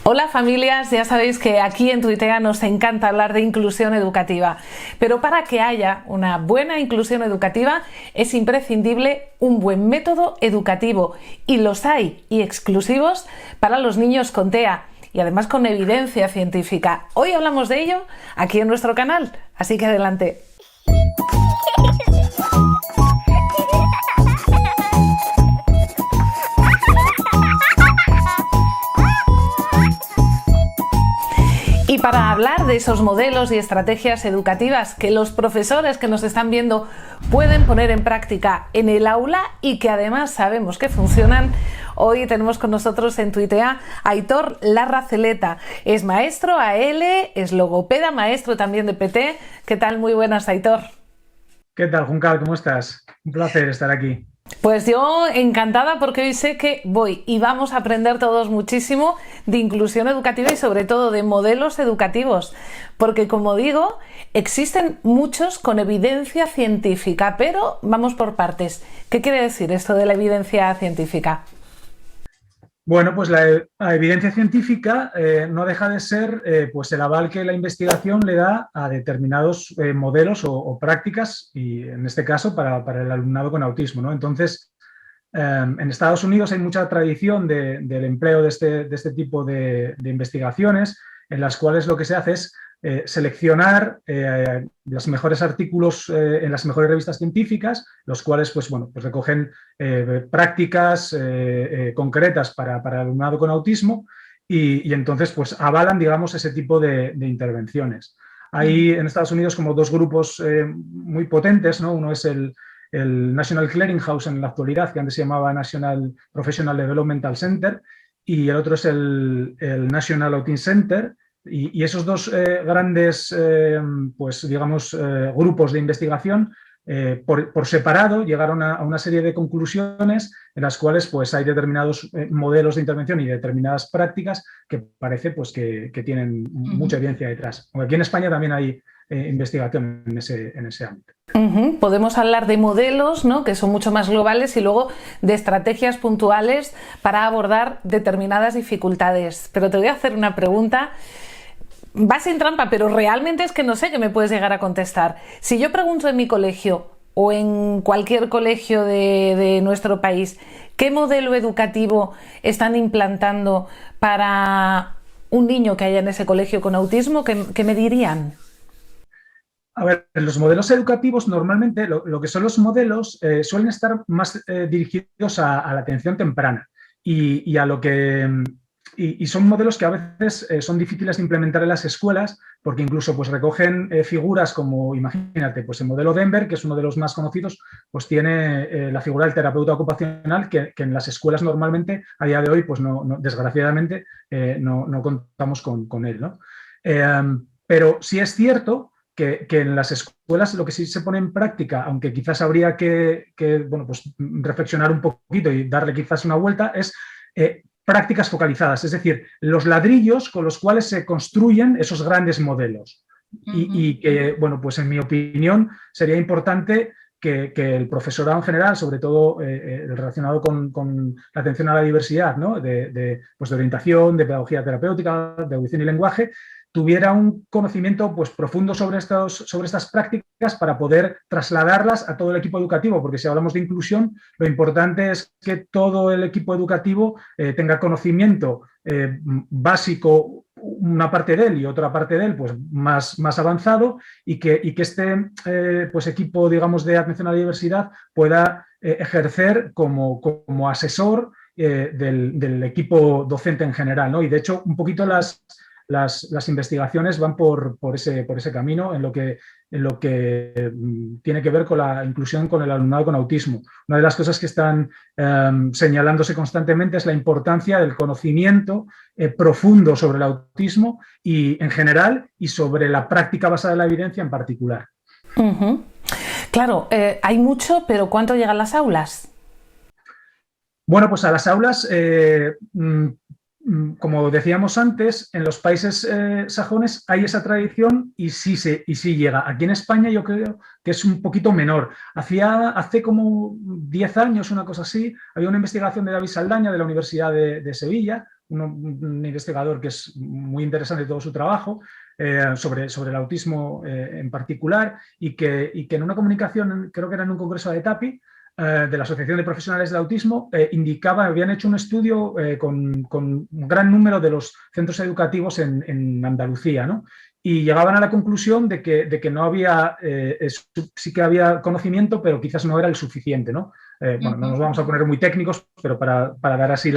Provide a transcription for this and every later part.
Hola familias, ya sabéis que aquí en Tuitea nos encanta hablar de inclusión educativa, pero para que haya una buena inclusión educativa es imprescindible un buen método educativo y los hay y exclusivos para los niños con TEA y además con evidencia científica. Hoy hablamos de ello aquí en nuestro canal, así que adelante. Y para hablar de esos modelos y estrategias educativas que los profesores que nos están viendo pueden poner en práctica en el aula y que además sabemos que funcionan, hoy tenemos con nosotros en Tuitea a Aitor Larrazeleta. Es maestro AL, es logopeda, maestro también de PT. ¿Qué tal? Muy buenas, Aitor. ¿Qué tal, Juncal? ¿Cómo estás? Un placer estar aquí. Pues yo encantada porque hoy sé que voy y vamos a aprender todos muchísimo de inclusión educativa y sobre todo de modelos educativos, porque como digo, existen muchos con evidencia científica, pero vamos por partes. ¿Qué quiere decir esto de la evidencia científica? Bueno, pues la evidencia científica no deja de ser pues el aval que la investigación le da a determinados modelos o prácticas, y en este caso para el alumnado con autismo, ¿no? Entonces, en Estados Unidos hay mucha tradición del empleo de este tipo de investigaciones, en las cuales lo que se hace es seleccionar los mejores artículos en las mejores revistas científicas, los cuales pues, bueno, pues recogen prácticas concretas para el alumnado con autismo y entonces pues avalan, digamos, ese tipo de intervenciones. Hay en Estados Unidos como dos grupos muy potentes, ¿no? Uno es el National Clearinghouse en la actualidad, que antes se llamaba National Professional Developmental Center, y el otro es el National Autism Center. Y esos dos grandes, pues digamos, grupos de investigación, por separado, llegaron a una serie de conclusiones en las cuales pues, hay determinados modelos de intervención y determinadas prácticas que parece pues, que tienen mucha evidencia detrás. Aunque aquí en España también hay investigación en ese ámbito. Podemos hablar de modelos, ¿no?, que son mucho más globales y luego de estrategias puntuales para abordar determinadas dificultades. Pero te voy a hacer una pregunta. Va sin trampa, pero realmente es que no sé qué me puedes llegar a contestar. Si yo pregunto en mi colegio o en cualquier colegio de nuestro país, ¿qué modelo educativo están implantando para un niño que haya en ese colegio con autismo? ¿Qué me dirían? A ver, los modelos educativos normalmente, lo que son los modelos, suelen estar más dirigidos a la atención temprana y a lo que... Y son modelos que a veces son difíciles de implementar en las escuelas porque incluso pues, recogen figuras como, imagínate, pues el modelo Denver, que es uno de los más conocidos, pues tiene la figura del terapeuta ocupacional que en las escuelas normalmente a día de hoy, pues desgraciadamente, no contamos con él, ¿no? Pero sí es cierto que en las escuelas lo que sí se pone en práctica, aunque quizás habría que bueno, pues reflexionar un poquito y darle quizás una vuelta, es prácticas focalizadas, es decir, los ladrillos con los cuales se construyen esos grandes modelos. Y que, bueno, pues en mi opinión sería importante que el profesorado en general, sobre todo relacionado con la atención a la diversidad, ¿no? Pues de orientación, de pedagogía terapéutica, de audición y lenguaje, tuviera un conocimiento pues, profundo sobre estas prácticas para poder trasladarlas a todo el equipo educativo, porque si hablamos de inclusión, lo importante es que todo el equipo educativo tenga conocimiento básico, una parte de él y otra parte de él pues, más avanzado y que este pues, equipo, digamos, de atención a la diversidad pueda ejercer como asesor del equipo docente en general, ¿no? Y de hecho, un poquito las investigaciones van por ese camino en lo que tiene que ver con la inclusión con el alumnado con autismo. Una de las cosas que están señalándose constantemente es la importancia del conocimiento profundo sobre el autismo y en general y sobre la práctica basada en la evidencia en particular. Claro, hay mucho, pero ¿cuánto llegan las aulas? Bueno, pues a las aulas, como decíamos antes, en los países sajones hay esa tradición y sí llega. Aquí en España yo creo que es un poquito menor. Hace como 10 años, una cosa así, había una investigación de David Saldaña de la Universidad de Sevilla, un investigador que es muy interesante todo su trabajo sobre el autismo en particular, y que en una comunicación, creo que era en un congreso de TAPI, de la Asociación de Profesionales del Autismo, habían hecho un estudio con un gran número de los centros educativos en Andalucía, ¿no? Y llegaban a la conclusión de que no había, sí que había conocimiento, pero quizás no era el suficiente, ¿no? Bueno, no nos vamos a poner muy técnicos, pero para dar así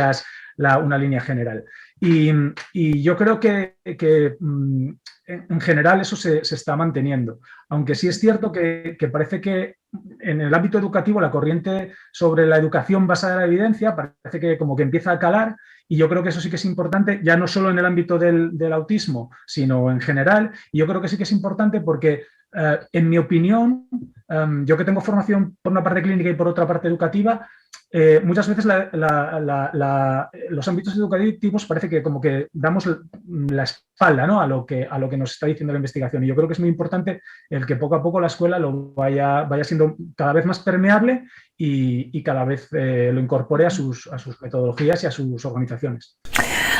una línea general. Y yo creo que en general eso se está manteniendo, aunque sí es cierto que parece que en el ámbito educativo la corriente sobre la educación basada en la evidencia parece que como que empieza a calar, y yo creo que eso sí que es importante, ya no solo en el ámbito del autismo, sino en general. Y yo creo que sí que es importante porque, en mi opinión, yo que tengo formación por una parte clínica y por otra parte educativa, muchas veces los ámbitos educativos parece que como que damos la espalda, ¿no?, a lo que nos está diciendo la investigación. Y yo creo que es muy importante el que poco a poco la escuela lo vaya siendo cada vez más permeable y cada vez lo incorpore a sus metodologías y a sus organizaciones.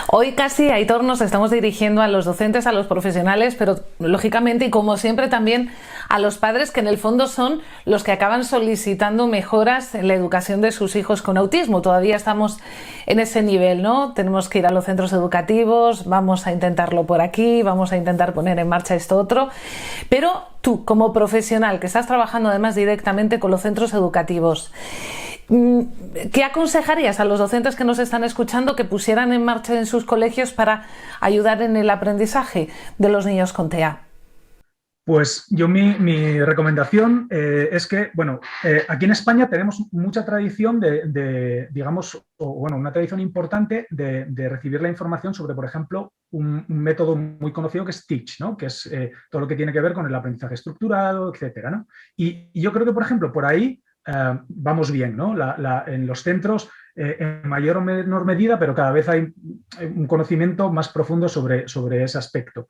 Hoy casi, Aitor, nos estamos dirigiendo a los docentes, a los profesionales, pero lógicamente y como siempre también a los padres, que en el fondo son los que acaban solicitando mejoras en la educación de sus hijos con autismo. Todavía estamos en ese nivel, ¿no? Tenemos que ir a los centros educativos, vamos a intentarlo por aquí, vamos a intentar poner en marcha esto otro. Pero tú, como profesional, que estás trabajando además directamente con los centros educativos, ¿qué aconsejarías a los docentes que nos están escuchando que pusieran en marcha en sus colegios para ayudar en el aprendizaje de los niños con TEA? Pues yo mi recomendación es que, bueno, aquí en España tenemos mucha tradición digamos, una tradición importante de recibir la información sobre, por ejemplo, un método muy conocido que es TEACH, ¿no?, que es todo lo que tiene que ver con el aprendizaje estructurado, etcétera, ¿no? Y yo creo que, por ejemplo, por ahí vamos bien, ¿no? En los centros, en mayor o menor medida, pero cada vez hay un conocimiento más profundo sobre ese aspecto.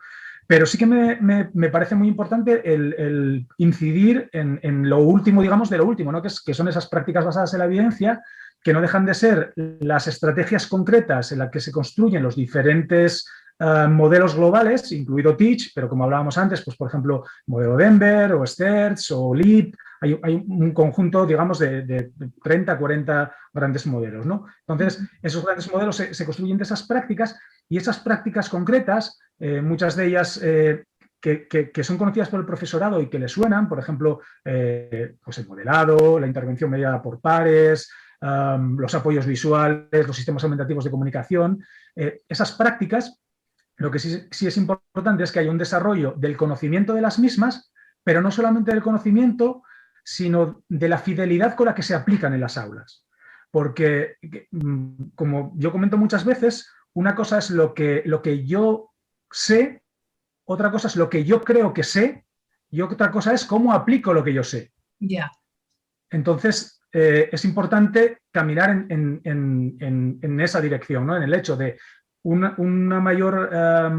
Pero sí que me parece muy importante el incidir en lo último, digamos, de lo último, ¿no?, que son esas prácticas basadas en la evidencia, que no dejan de ser las estrategias concretas en las que se construyen los diferentes modelos globales, incluido TEACH, pero como hablábamos antes, pues por ejemplo, modelo Denver o STERS o LEAP. Hay un conjunto, digamos, de 30, 40 grandes modelos, ¿no? Entonces, esos grandes modelos se construyen de esas prácticas, y esas prácticas concretas, muchas de ellas que son conocidas por el profesorado y que le suenan, por ejemplo, pues el modelado, la intervención mediada por pares, los apoyos visuales, los sistemas aumentativos de comunicación. Esas prácticas, lo que sí es importante es que haya un desarrollo del conocimiento de las mismas, pero no solamente del conocimiento, sino de la fidelidad con la que se aplican en las aulas. Porque, como yo comento muchas veces, una cosa es lo que yo sé, otra cosa es lo que yo creo que sé, y otra cosa es cómo aplico lo que yo sé. Ya. Entonces, es importante caminar en esa dirección, ¿no?, en el hecho de un mayor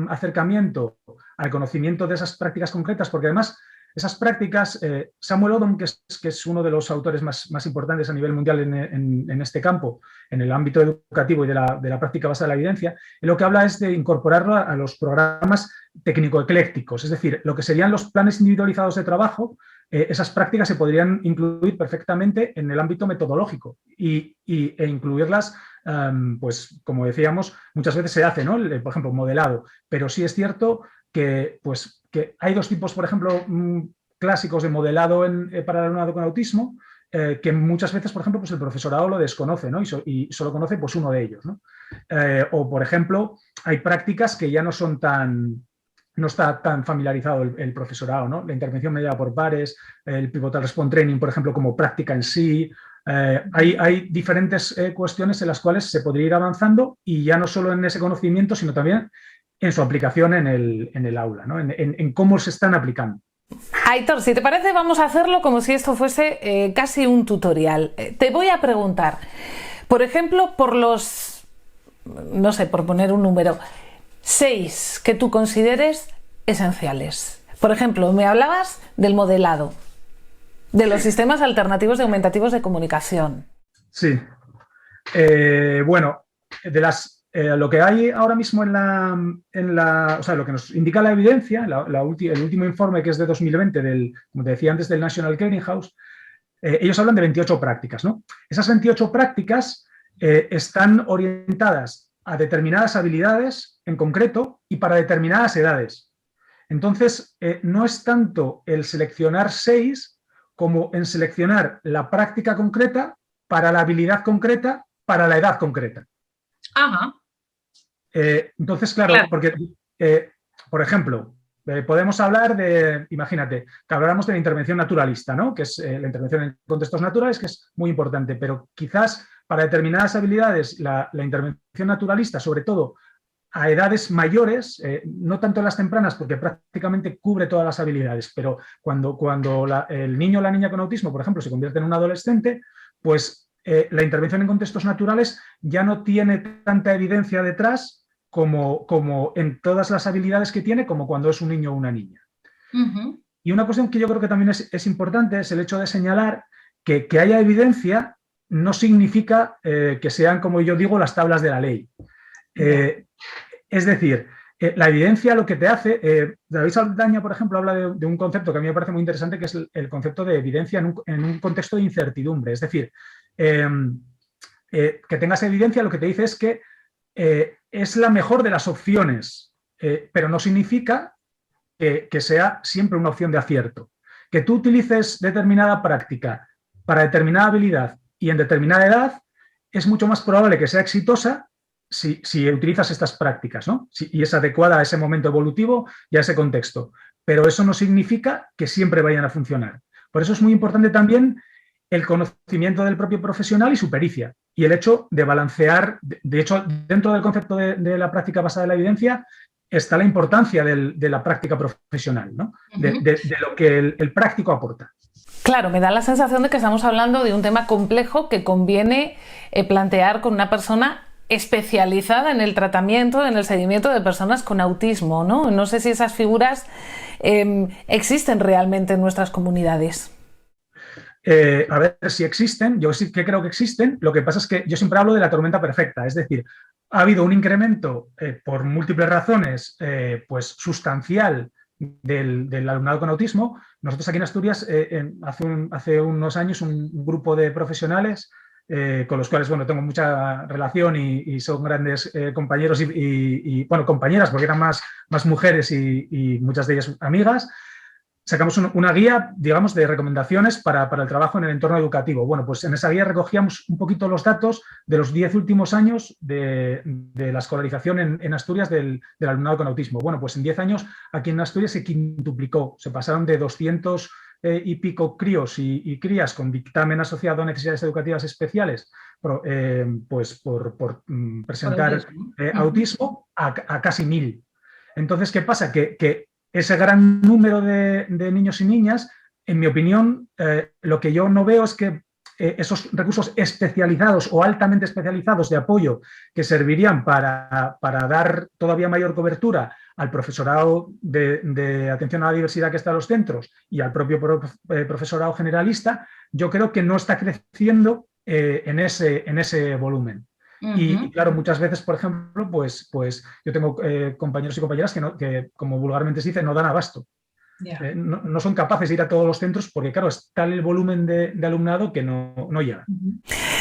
acercamiento al conocimiento de esas prácticas concretas, porque además esas prácticas, Samuel Odom, que es uno de los autores más importantes a nivel mundial en este campo, en el ámbito educativo y de la práctica basada en la evidencia, lo que habla es de incorporarlo a los programas técnico-eclécticos, es decir, lo que serían los planes individualizados de trabajo. Esas prácticas se podrían incluir perfectamente en el ámbito metodológico e incluirlas, pues como decíamos, muchas veces se hace, ¿no?, por ejemplo, modelado, pero sí es cierto que hay dos tipos, por ejemplo, clásicos de modelado para el alumnado con autismo, que muchas veces, por ejemplo, pues el profesorado lo desconoce, ¿no?, y solo conoce pues uno de ellos, ¿no? O, por ejemplo, hay prácticas que ya no está tan familiarizado el profesorado, ¿no? La intervención mediada por pares, el Pivotal Response Training, por ejemplo, como práctica en sí. Hay diferentes cuestiones en las cuales se podría ir avanzando, y ya no solo en ese conocimiento, sino también en su aplicación en el aula, ¿no?, en cómo se están aplicando. Aitor, si te parece, vamos a hacerlo como si esto fuese casi un tutorial. Te voy a preguntar, por ejemplo, por los, no sé, por poner un número, 6 que tú consideres esenciales. Por ejemplo, me hablabas del modelado, de los sistemas alternativos y aumentativos de comunicación. Sí. Bueno, de las lo que hay ahora mismo o sea, lo que nos indica la evidencia, el último informe, que es de 2020, como te decía antes, del National Clearinghouse, ellos hablan de 28 prácticas, ¿no? Esas 28 prácticas están orientadas a determinadas habilidades en concreto y para determinadas edades. Entonces, no es tanto el seleccionar 6 como en seleccionar la práctica concreta para la habilidad concreta para la edad concreta. Ajá. Entonces, claro, porque, por ejemplo, podemos hablar de, imagínate, que habláramos de la intervención naturalista, ¿no? Que es la intervención en contextos naturales, que es muy importante, pero quizás para determinadas habilidades la intervención naturalista, sobre todo a edades mayores, no tanto en las tempranas, porque prácticamente cubre todas las habilidades, pero cuando el niño o la niña con autismo, por ejemplo, se convierte en un adolescente, pues la intervención en contextos naturales ya no tiene tanta evidencia detrás como en todas las habilidades que tiene, como cuando es un niño o una niña. Uh-huh. Y una cuestión que yo creo que también es importante es el hecho de señalar que haya evidencia no significa que sean, como yo digo, las tablas de la ley. Es decir, la evidencia lo que te hace, David Saldaña, por ejemplo, habla de un concepto que a mí me parece muy interesante, que es el concepto de evidencia en un contexto de incertidumbre. Es decir, que tengas evidencia lo que te dice es que es la mejor de las opciones, pero no significa que sea siempre una opción de acierto. Que tú utilices determinada práctica para determinada habilidad y en determinada edad, es mucho más probable que sea exitosa si utilizas estas prácticas, ¿no? Y es adecuada a ese momento evolutivo y a ese contexto. Pero eso no significa que siempre vayan a funcionar. Por eso es muy importante también el conocimiento del propio profesional y su pericia. Y el hecho de balancear, de hecho, dentro del concepto de la práctica basada en la evidencia, está la importancia de la práctica profesional, ¿no? De lo que el práctico aporta. Claro, me da la sensación de que estamos hablando de un tema complejo que conviene plantear con una persona especializada en el tratamiento, en el seguimiento de personas con autismo, ¿no? No sé si esas figuras existen realmente en nuestras comunidades. A ver si existen, yo sí que creo que existen, lo que pasa es que yo siempre hablo de la tormenta perfecta, es decir, ha habido un incremento por múltiples razones pues sustancial del alumnado con autismo. Nosotros aquí en Asturias, hace unos años, un grupo de profesionales con los cuales, bueno, tengo mucha relación y son grandes compañeros y, bueno, compañeras, porque eran más mujeres y muchas de ellas amigas. Sacamos una guía, digamos, de recomendaciones para el trabajo en el entorno educativo. Bueno, pues en esa guía recogíamos un poquito los datos de los 10 últimos años de la escolarización en Asturias del alumnado con autismo. Bueno, pues en 10 años aquí en Asturias se quintuplicó, se pasaron de 200 y pico críos y crías con dictamen asociado a necesidades educativas especiales, pues por presentar autismo a casi 1000. Entonces, ¿qué pasa? Que ese gran número de niños y niñas, en mi opinión, lo que yo no veo es que esos recursos especializados o altamente especializados de apoyo que servirían para dar todavía mayor cobertura al profesorado de atención a la diversidad que está en los centros y al propio profesorado generalista, yo creo que no está creciendo en ese volumen. Y claro, muchas veces, por ejemplo, pues yo tengo compañeros y compañeras que, como vulgarmente se dice, no dan abasto. Yeah. No son capaces de ir a todos los centros porque, claro, es tal el volumen de alumnado que no llega.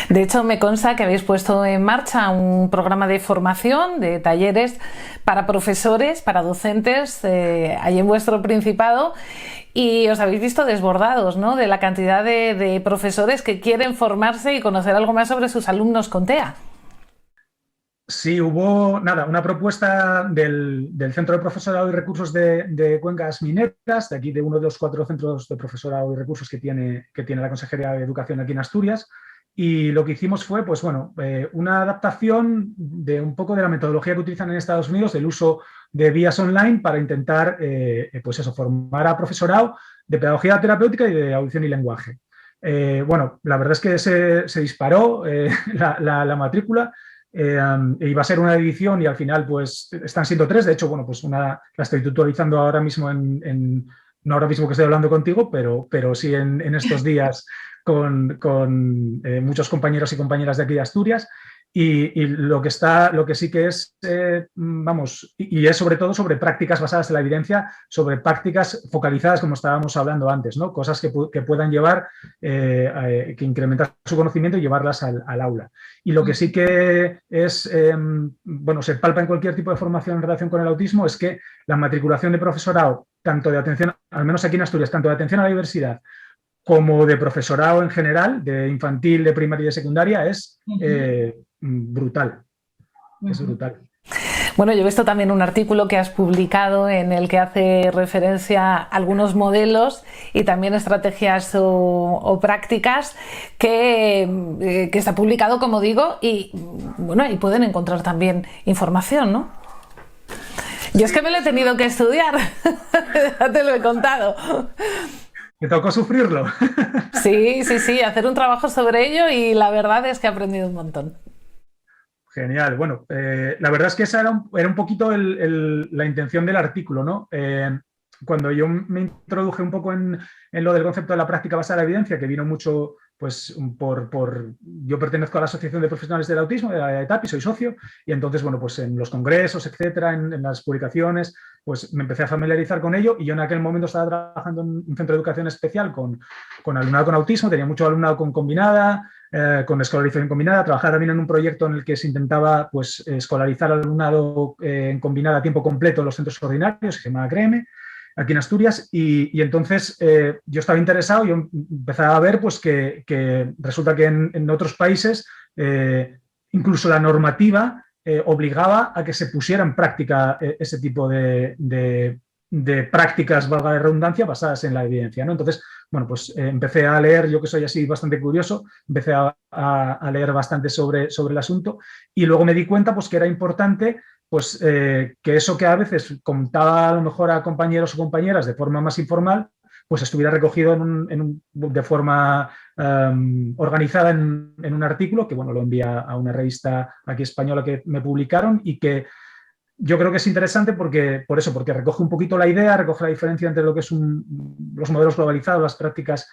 De hecho, me consta que habéis puesto en marcha un programa de formación, de talleres para profesores, para docentes, ahí en vuestro Principado, y os habéis visto desbordados, ¿no?, de la cantidad de profesores que quieren formarse y conocer algo más sobre sus alumnos con TEA. Sí, hubo una propuesta del Centro de Profesorado y Recursos de Cuencas Mineras, de aquí, de uno de los 4 centros de profesorado y recursos que tiene la Consejería de Educación aquí en Asturias, y lo que hicimos fue, pues bueno, una adaptación de un poco de la metodología que utilizan en Estados Unidos, del uso de vías online para intentar, pues eso, formar a profesorado de pedagogía terapéutica y de audición y lenguaje. Bueno, la verdad es que se disparó la matrícula. Iba a ser una edición y al final pues están siendo 3. De hecho, bueno, pues la estoy tutorizando ahora mismo no ahora mismo que estoy hablando contigo, pero sí en estos días con muchos compañeros y compañeras de aquí de Asturias. Y lo que sí que es, vamos, y es sobre todo sobre prácticas basadas en la evidencia, sobre prácticas focalizadas, como estábamos hablando antes, ¿no? Cosas que puedan llevar, que incrementar su conocimiento y llevarlas al aula. Y lo que sí que es, bueno, se palpa en cualquier tipo de formación en relación con el autismo es que la matriculación de profesorado, tanto de atención, al menos aquí en Asturias, tanto de atención a la diversidad como de profesorado en general, de infantil, de primaria y de secundaria, es brutal. Es brutal. Bueno, yo he visto también un artículo que has publicado en el que hace referencia a algunos modelos y también estrategias o prácticas que está publicado, como digo, y bueno, ahí pueden encontrar también información, ¿no? Yo es que me lo he tenido que estudiar, ya te lo he contado. ¿Te tocó sufrirlo? Sí, hacer un trabajo sobre ello y la verdad es que he aprendido un montón. Genial. Bueno, la verdad es que esa era un poquito la intención del artículo, ¿no? Cuando yo me introduje un poco en lo del concepto de la práctica basada en la evidencia, que vino mucho, pues, yo pertenezco a la Asociación de Profesionales del Autismo, de la ETAPI, soy socio, y entonces, bueno, pues en los congresos, etcétera, en las publicaciones, pues me empecé a familiarizar con ello, y yo en aquel momento estaba trabajando en un centro de educación especial con alumnado con autismo, tenía mucho alumnado con combinada, con escolarización combinada, trabajaba también en un proyecto en el que se intentaba, pues, escolarizar al alumnado en combinada a tiempo completo en los centros ordinarios, se llama CREME, aquí en Asturias, y entonces yo estaba interesado, yo empezaba a ver, pues, que resulta que en otros países incluso la normativa obligaba a que se pusiera en práctica ese tipo de prácticas, valga la redundancia, basadas en la evidencia, ¿no? Entonces, bueno, pues empecé a leer, yo que soy así bastante curioso, empecé a leer bastante sobre el asunto, y luego me di cuenta, pues, que era importante, pues, que eso que a veces contaba a lo mejor a compañeros o compañeras de forma más informal, pues estuviera recogido de forma organizada en un artículo que, bueno, lo envía a una revista aquí española que me publicaron, y que yo creo que es interesante porque recoge un poquito la idea, recoge la diferencia entre lo que son los modelos globalizados, las prácticas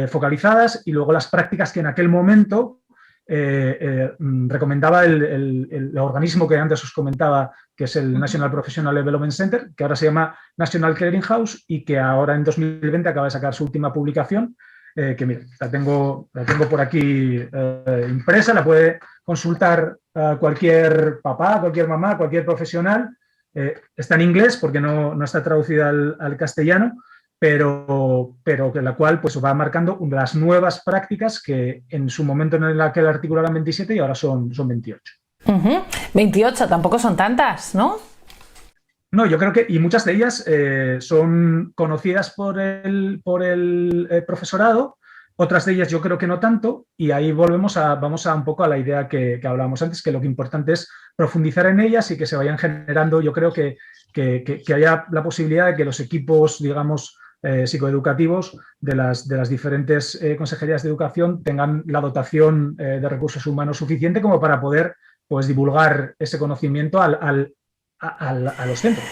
focalizadas, y luego las prácticas que en aquel momento recomendaba el organismo que antes os comentaba, que es el National Professional Development Center, que ahora se llama National Clearinghouse, y que ahora en 2020 acaba de sacar su última publicación, que mira, la tengo por aquí impresa, la puede consultar cualquier papá, cualquier mamá, cualquier profesional. Está en inglés porque no está traducida al castellano, pero que la cual, pues, va marcando las nuevas prácticas que en su momento en aquel artículo eran 27 y ahora son 28. 28, tampoco son tantas, ¿no? No, yo creo que, y muchas de ellas son conocidas por el profesorado, otras de ellas yo creo que no tanto, y ahí vamos a un poco a la idea que hablábamos antes, que lo que importante es profundizar en ellas y que se vayan generando. Yo creo que haya la posibilidad de que los equipos, digamos, psicoeducativos de las diferentes consejerías de educación tengan la dotación de recursos humanos suficiente como para poder, pues, divulgar ese conocimiento a los centros.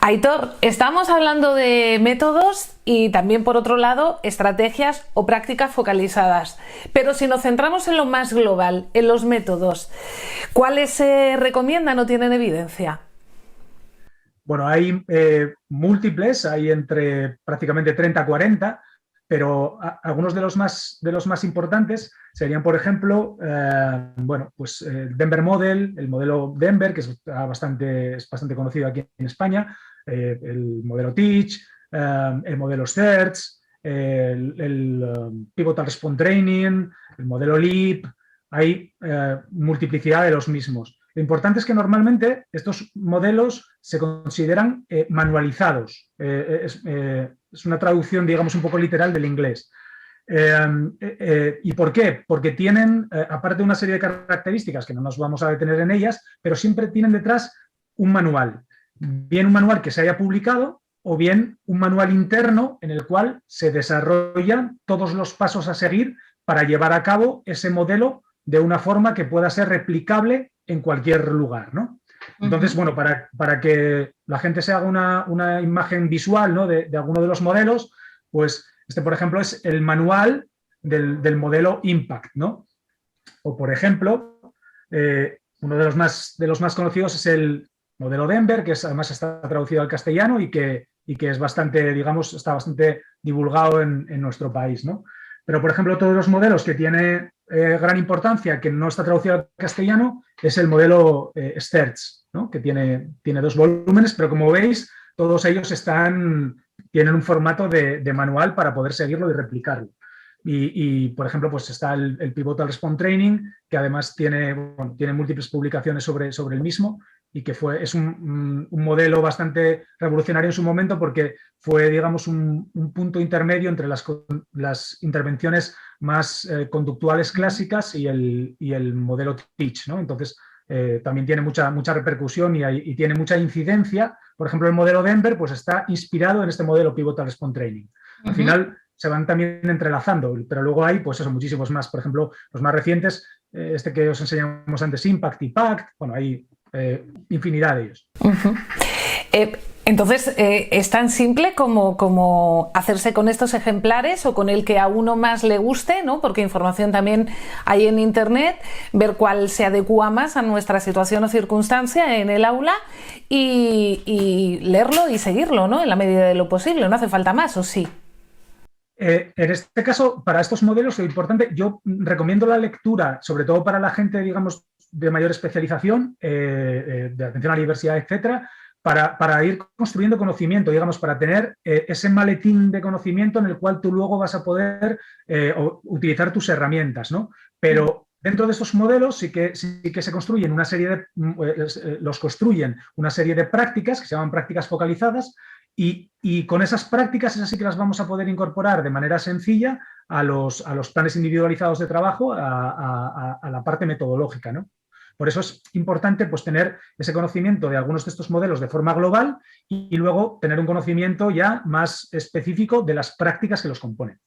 Aitor, estamos hablando de métodos y también, por otro lado, estrategias o prácticas focalizadas. Pero si nos centramos en lo más global, en los métodos, ¿cuáles se recomiendan o tienen evidencia? Bueno, hay múltiples, hay entre prácticamente 30 a 40, pero algunos de los más importantes serían, por ejemplo, bueno, pues el Denver Model, el modelo Denver, que es bastante conocido aquí en España, el modelo Teach, el modelo Search, el Pivotal Response Training, el modelo Leap. Hay multiplicidad de los mismos. Lo importante es que normalmente estos modelos se consideran manualizados. Es una traducción, digamos, un poco literal del inglés. ¿Y por qué? Porque tienen, aparte de una serie de características que no nos vamos a detener en ellas, pero siempre tienen detrás un manual. Bien un manual que se haya publicado o bien un manual interno en el cual se desarrollan todos los pasos a seguir para llevar a cabo ese modelo de una forma que pueda ser replicable en cualquier lugar, ¿no? Entonces, bueno, para que la gente se haga una imagen visual, ¿no?, de alguno de los modelos, pues este, por ejemplo, es el manual del modelo Impact, ¿no? O, por ejemplo, Uno de los más conocidos es el modelo Denver, que además está traducido al castellano y que es bastante, digamos, está bastante divulgado en nuestro país, ¿no? Pero, por ejemplo, todos los modelos que tiene gran importancia, que no está traducido al castellano, es el modelo Stertz, ¿no? Que tiene 2 volúmenes, pero como veis, todos ellos tienen un formato de manual para poder seguirlo y replicarlo. Y por ejemplo, pues está el Pivotal Response Training, que además tiene múltiples publicaciones sobre el mismo y que es un modelo bastante revolucionario en su momento porque fue, digamos, un punto intermedio entre las intervenciones más conductuales clásicas y el modelo Teach, ¿no? Entonces, también tiene mucha repercusión y tiene mucha incidencia. Por ejemplo, el modelo Denver pues está inspirado en este modelo Pivotal Response Training. Al final se van también entrelazando, pero luego hay pues eso, muchísimos más. Por ejemplo, los más recientes, este que os enseñamos antes, Impact y Pact, bueno, hay infinidad de ellos. Entonces, ¿es tan simple como hacerse con estos ejemplares o con el que a uno más le guste, ¿no? Porque información también hay en Internet, ver cuál se adecua más a nuestra situación o circunstancia en el aula y leerlo y seguirlo, ¿no? En la medida de lo posible, no hace falta más, ¿o sí? En este caso, para estos modelos, lo importante, yo recomiendo la lectura, sobre todo para la gente, digamos, de mayor especialización, de atención a la diversidad, etcétera, para ir construyendo conocimiento, digamos, para tener ese maletín de conocimiento en el cual tú luego vas a poder utilizar tus herramientas, ¿no? Pero dentro de estos modelos sí que se construyen los construyen una serie de prácticas que se llaman prácticas focalizadas y con esas prácticas, esas sí que las vamos a poder incorporar de manera sencilla a los planes individualizados de trabajo, a la parte metodológica, ¿no? Por eso es importante pues, tener ese conocimiento de algunos de estos modelos de forma global y luego tener un conocimiento ya más específico de las prácticas que los componen.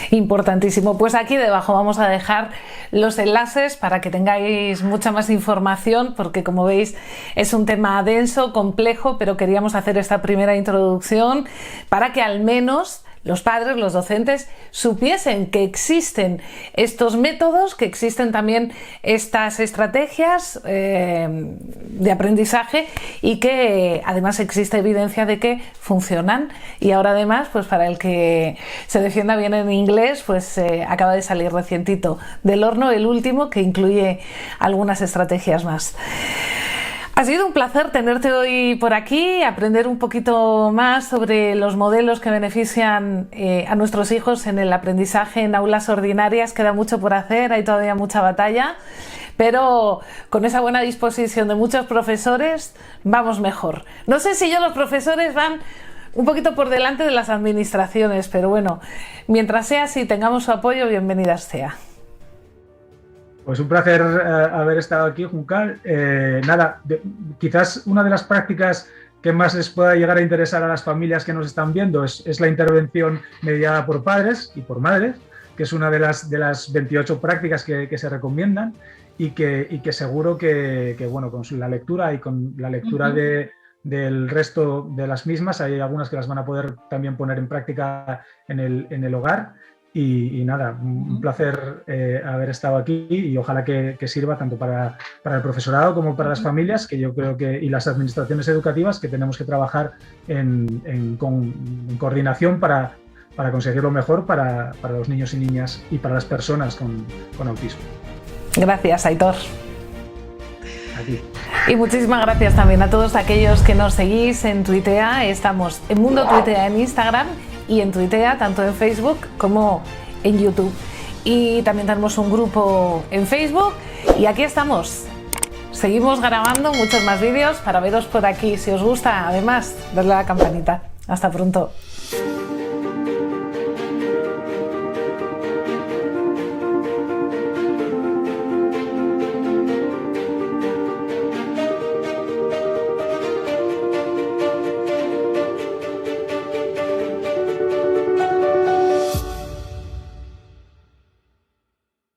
Importantísimo. Pues aquí debajo vamos a dejar los enlaces para que tengáis mucha más información, porque como veis es un tema denso, complejo, pero queríamos hacer esta primera introducción para que al menos los padres, los docentes, supiesen que existen estos métodos, que existen también estas estrategias de aprendizaje y que además existe evidencia de que funcionan. Y ahora además, pues para el que se defienda bien en inglés, pues acaba de salir recientito del horno el último, que incluye algunas estrategias más. Ha sido un placer tenerte hoy por aquí, aprender un poquito más sobre los modelos que benefician a nuestros hijos en el aprendizaje en aulas ordinarias. Queda mucho por hacer, hay todavía mucha batalla, pero con esa buena disposición de muchos profesores vamos mejor. No sé si los profesores van un poquito por delante de las administraciones, pero bueno, mientras sea así, tengamos su apoyo, bienvenidas sea. Pues un placer haber estado aquí, Juncal. Quizás una de las prácticas que más les pueda llegar a interesar a las familias que nos están viendo es la intervención mediada por padres y por madres, que es una de las 28 prácticas que se recomiendan y que seguro que bueno, con la lectura y con la lectura del resto de las mismas, hay algunas que las van a poder también poner en práctica en el hogar. Y nada, un placer haber estado aquí y ojalá que sirva tanto para el profesorado como para las familias, que yo creo y las administraciones educativas, que tenemos que trabajar en coordinación para conseguir lo mejor para los niños y niñas y para las personas con autismo. Gracias, Aitor. A ti. Y muchísimas gracias también a todos aquellos que nos seguís en Tuitea. Estamos en Mundo Tuitea en Instagram y en Tuitea, tanto en Facebook como en YouTube. Y también tenemos un grupo en Facebook y aquí estamos. Seguimos grabando muchos más vídeos para veros por aquí. Si os gusta, además, darle a la campanita. Hasta pronto.